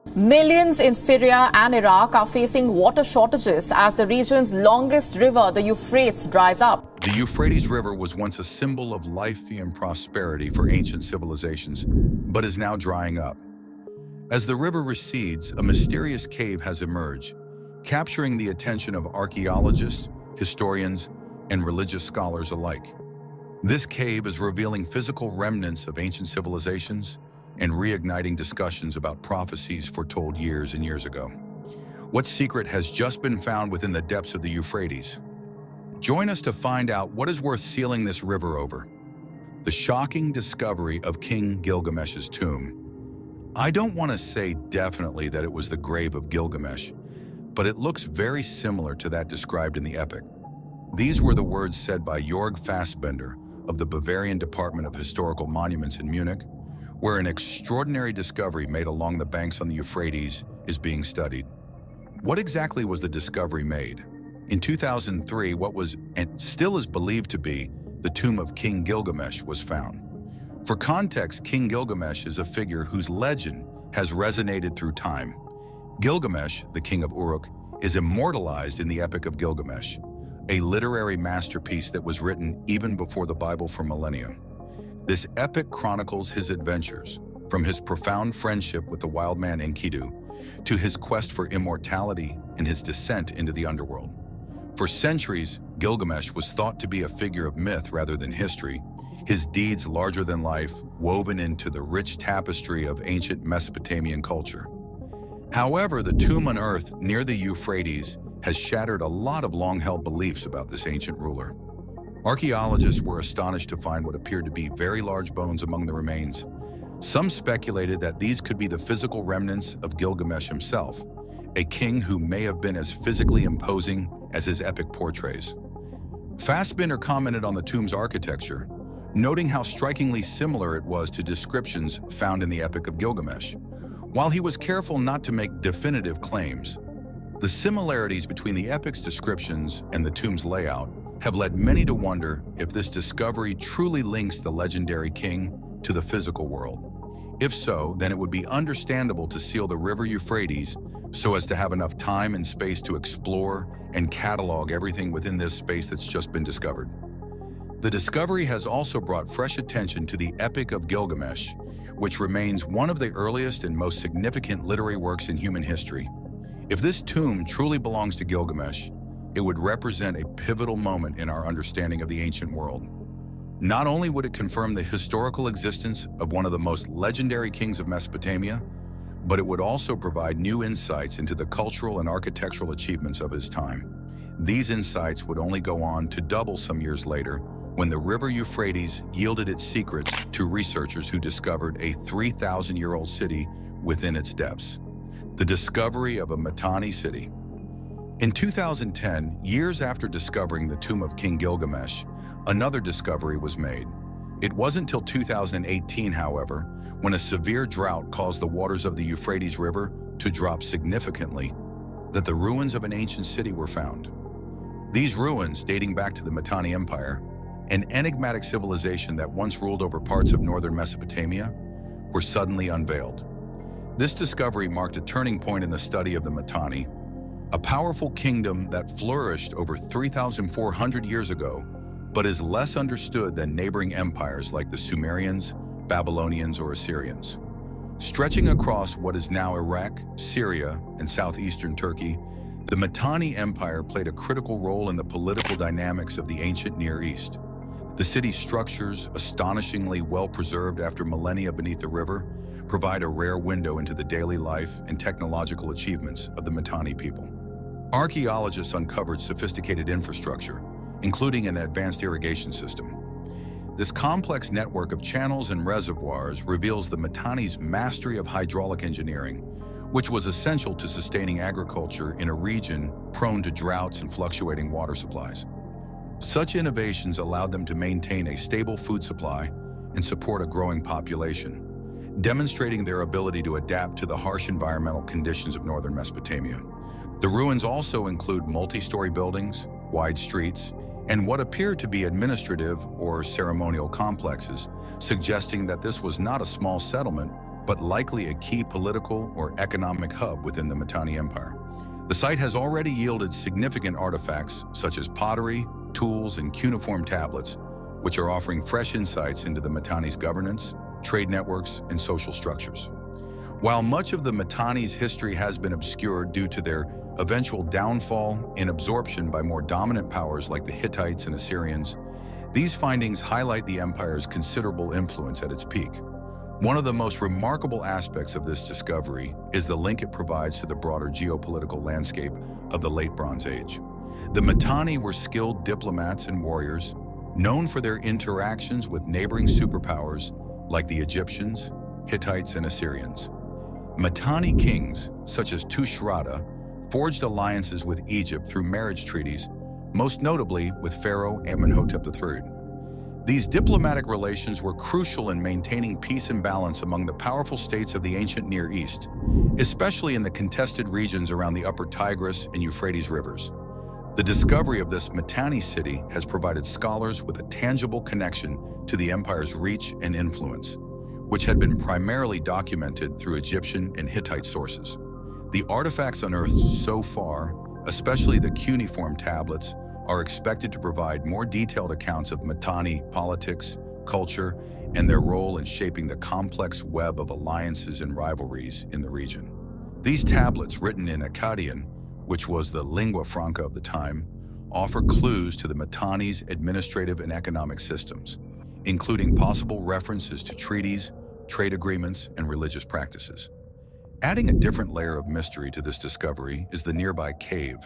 Millions in Syria and Iraq are facing water shortages as the region's longest river, the Euphrates, dries up. The Euphrates River was once a symbol of life and prosperity for ancient civilizations, but is now drying up. As the river recedes, a mysterious cave has emerged, capturing the attention of archaeologists, historians, and religious scholars alike. This cave is revealing physical remnants of ancient civilizations and reigniting discussions about prophecies foretold years and years ago. What secret has just been found within the depths of the Euphrates? Join us to find out what is worth sealing this river over. The shocking discovery of King Gilgamesh's tomb. I don't want to say definitely that it was the grave of Gilgamesh, but it looks very similar to that described in the epic. These were the words said by Jörg Fassbender of the Bavarian Department of Historical Monuments in Munich, where an extraordinary discovery made along the banks on the Euphrates is being studied. What exactly was the discovery made? In 2003, what was and still is believed to be the tomb of King Gilgamesh was found. For context, King Gilgamesh is a figure whose legend has resonated through time. Gilgamesh, the king of Uruk, is immortalized in the Epic of Gilgamesh, a literary masterpiece that was written even before the Bible for millennia. This epic chronicles his adventures, from his profound friendship with the wild man Enkidu, to his quest for immortality and his descent into the underworld. For centuries, Gilgamesh was thought to be a figure of myth rather than history, his deeds larger than life, woven into the rich tapestry of ancient Mesopotamian culture. However, the tomb unearthed near the Euphrates has shattered a lot of long-held beliefs about this ancient ruler. Archaeologists were astonished to find what appeared to be very large bones among the remains. Some speculated that these could be the physical remnants of Gilgamesh himself, a king who may have been as physically imposing as his epic portrays. Fassbender commented on the tomb's architecture, noting how strikingly similar it was to descriptions found in the Epic of Gilgamesh. While he was careful not to make definitive claims, the similarities between the epic's descriptions and the tomb's layout have led many to wonder if this discovery truly links the legendary king to the physical world. If so, then it would be understandable to seal the river Euphrates so as to have enough time and space to explore and catalog everything within this space that's just been discovered. The discovery has also brought fresh attention to the Epic of Gilgamesh, which remains one of the earliest and most significant literary works in human history. If this tomb truly belongs to Gilgamesh, it would represent a pivotal moment in our understanding of the ancient world. Not only would it confirm the historical existence of one of the most legendary kings of Mesopotamia, but it would also provide new insights into the cultural and architectural achievements of his time. These insights would only go on to double some years later when the river Euphrates yielded its secrets to researchers who discovered a 3,000-year-old city within its depths. The discovery of a Mitanni city. In 2010, years after discovering the tomb of King Gilgamesh, another discovery was made. It wasn't until 2018, however, when a severe drought caused the waters of the Euphrates River to drop significantly, that the ruins of an ancient city were found. These ruins, dating back to the Mitanni Empire, an enigmatic civilization that once ruled over parts of northern Mesopotamia, were suddenly unveiled. This discovery marked a turning point in the study of the Mitanni, a powerful kingdom that flourished over 3,400 years ago, but is less understood than neighboring empires like the Sumerians, Babylonians, or Assyrians. Stretching across what is now Iraq, Syria, and southeastern Turkey, the Mitanni Empire played a critical role in the political dynamics of the ancient Near East. The city's structures, astonishingly well-preserved after millennia beneath the river, provide a rare window into the daily life and technological achievements of the Mitanni people. Archaeologists uncovered sophisticated infrastructure, including an advanced irrigation system. This complex network of channels and reservoirs reveals the Mitanni's mastery of hydraulic engineering, which was essential to sustaining agriculture in a region prone to droughts and fluctuating water supplies. Such innovations allowed them to maintain a stable food supply and support a growing population, demonstrating their ability to adapt to the harsh environmental conditions of northern Mesopotamia. The ruins also include multi-story buildings, wide streets, and what appear to be administrative or ceremonial complexes, suggesting that this was not a small settlement, but likely a key political or economic hub within the Mitanni Empire. The site has already yielded significant artifacts such as pottery, tools, and cuneiform tablets, which are offering fresh insights into the Mitanni's governance, trade networks, and social structures. While much of the Mitanni's history has been obscured due to their eventual downfall and absorption by more dominant powers like the Hittites and Assyrians, these findings highlight the empire's considerable influence at its peak. One of the most remarkable aspects of this discovery is the link it provides to the broader geopolitical landscape of the Late Bronze Age. The Mitanni were skilled diplomats and warriors, known for their interactions with neighboring superpowers like the Egyptians, Hittites, and Assyrians. Mitanni kings, such as Tushratta, forged alliances with Egypt through marriage treaties, most notably with Pharaoh Amenhotep III. These diplomatic relations were crucial in maintaining peace and balance among the powerful states of the ancient Near East, especially in the contested regions around the upper Tigris and Euphrates rivers. The discovery of this Mitanni city has provided scholars with a tangible connection to the empire's reach and influence, which had been primarily documented through Egyptian and Hittite sources. The artifacts unearthed so far, especially the cuneiform tablets, are expected to provide more detailed accounts of Mitanni politics, culture, and their role in shaping the complex web of alliances and rivalries in the region. These tablets, written in Akkadian, which was the lingua franca of the time, offer clues to the Mitanni's administrative and economic systems, including possible references to treaties, trade agreements, and religious practices. Adding a different layer of mystery to this discovery is the nearby cave,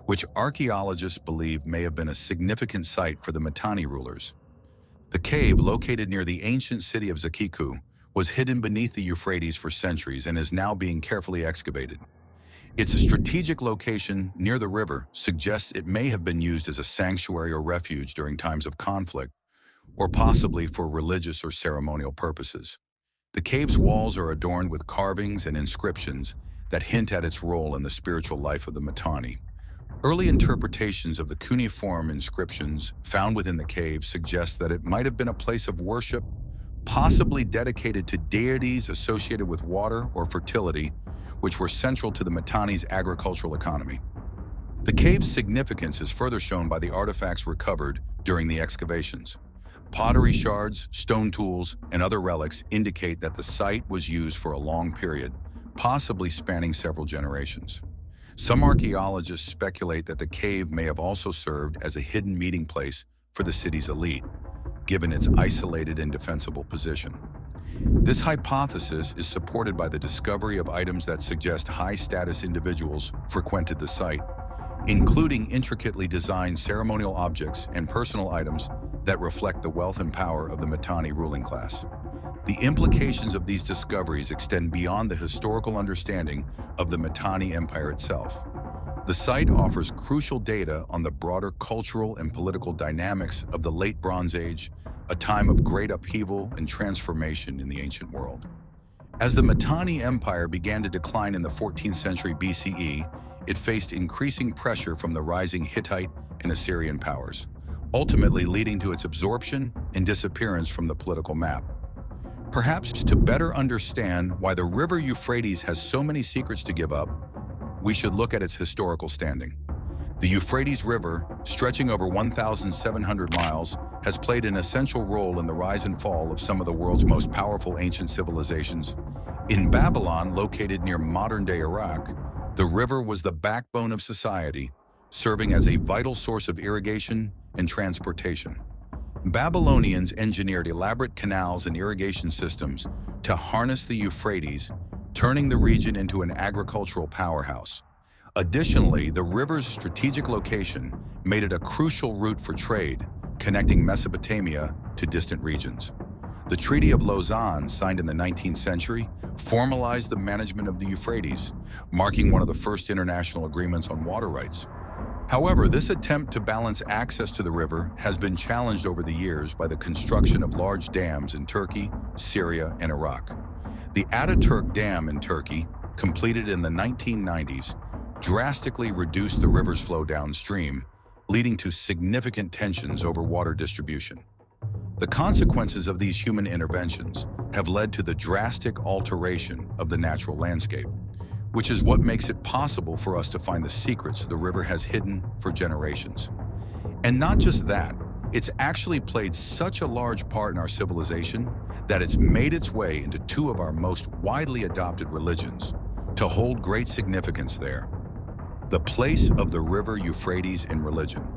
which archaeologists believe may have been a significant site for the Mitanni rulers. The cave, located near the ancient city of Zakiku, was hidden beneath the Euphrates for centuries and is now being carefully excavated. Its strategic location near the river suggests it may have been used as a sanctuary or refuge during times of conflict, or possibly for religious or ceremonial purposes. The cave's walls are adorned with carvings and inscriptions that hint at its role in the spiritual life of the Mitanni. Early interpretations of the cuneiform inscriptions found within the cave suggest that it might have been a place of worship, possibly dedicated to deities associated with water or fertility, which were central to the Mitanni's agricultural economy. The cave's significance is further shown by the artifacts recovered during the excavations. Pottery shards, stone tools, and other relics indicate that the site was used for a long period, possibly spanning several generations. Some archaeologists speculate that the cave may have also served as a hidden meeting place for the city's elite, given its isolated and defensible position. This hypothesis is supported by the discovery of items that suggest high-status individuals frequented the site, including intricately designed ceremonial objects and personal items that reflect the wealth and power of the Mitanni ruling class. The implications of these discoveries extend beyond the historical understanding of the Mitanni Empire itself. The site offers crucial data on the broader cultural and political dynamics of the Late Bronze Age, a time of great upheaval and transformation in the ancient world. As the Mitanni Empire began to decline in the 14th century BCE, it faced increasing pressure from the rising Hittite and Assyrian powers, ultimately leading to its absorption and disappearance from the political map. Perhaps to better understand why the river Euphrates has so many secrets to give up, we should look at its historical standing. The Euphrates River, stretching over 1,700 miles, has played an essential role in the rise and fall of some of the world's most powerful ancient civilizations. In Babylon, located near modern-day Iraq, the river was the backbone of society, serving as a vital source of irrigation and transportation. Babylonians engineered elaborate canals and irrigation systems to harness the Euphrates, turning the region into an agricultural powerhouse. Additionally, the river's strategic location made it a crucial route for trade, connecting Mesopotamia to distant regions. The Treaty of Lausanne, signed in the 19th century, formalized the management of the Euphrates, marking one of the first international agreements on water rights. However, this attempt to balance access to the river has been challenged over the years by the construction of large dams in Turkey, Syria, and Iraq. The Ataturk Dam in Turkey, completed in the 1990s, drastically reduced the river's flow downstream, leading to significant tensions over water distribution. The consequences of these human interventions, have led to the drastic alteration of the natural landscape, which is what makes it possible for us to find the secrets the river has hidden for generations. And not just that, it's actually played such a large part in our civilization that it's made its way into two of our most widely adopted religions to hold great significance there. The place of the river Euphrates in religion.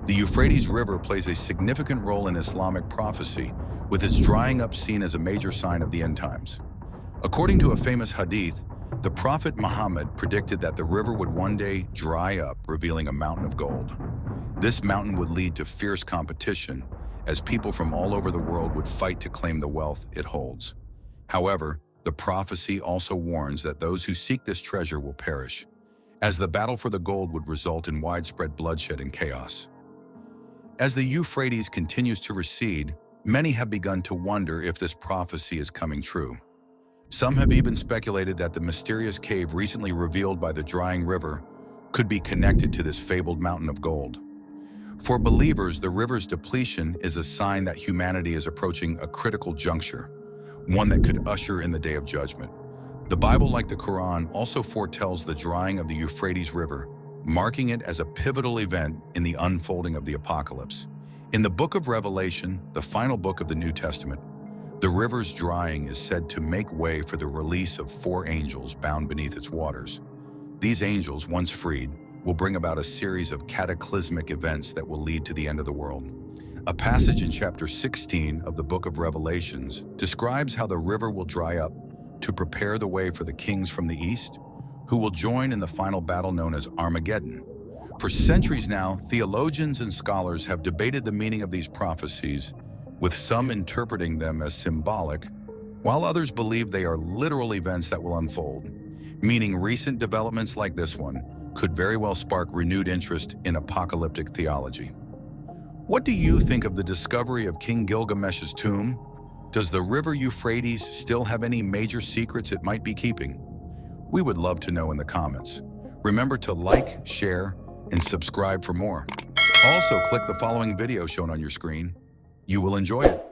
The Euphrates River plays a significant role in Islamic prophecy, with its drying up seen as a major sign of the end times. According to a famous hadith, the Prophet Muhammad predicted that the river would one day dry up, revealing a mountain of gold. This mountain would lead to fierce competition, as people from all over the world would fight to claim the wealth it holds. However, the prophecy also warns that those who seek this treasure will perish, as the battle for the gold would result in widespread bloodshed and chaos. As the Euphrates continues to recede, many have begun to wonder if this prophecy is coming true. Some have even speculated that the mysterious cave recently revealed by the drying river could be connected to this fabled mountain of gold. For believers, the river's depletion is a sign that humanity is approaching a critical juncture, one that could usher in the Day of Judgment. The Bible, like the Quran, also foretells the drying of the Euphrates River, marking it as a pivotal event in the unfolding of the apocalypse. In the book of Revelation, the final book of the New Testament, the river's drying is said to make way for the release of 4 angels bound beneath its waters. These angels, once freed, will bring about a series of cataclysmic events that will lead to the end of the world. A passage in chapter 16 of the book of Revelations describes how the river will dry up to prepare the way for the kings from the east, who will join in the final battle known as Armageddon. For centuries now, theologians and scholars have debated the meaning of these prophecies, with some interpreting them as symbolic, while others believe they are literal events that will unfold, meaning recent developments like this one could very well spark renewed interest in apocalyptic theology. What do you think of the discovery of King Gilgamesh's tomb? Does the river Euphrates still have any major secrets it might be keeping? We would love to know in the comments. Remember to like, share, and subscribe for more. Also, click the following video shown on your screen. You will enjoy it.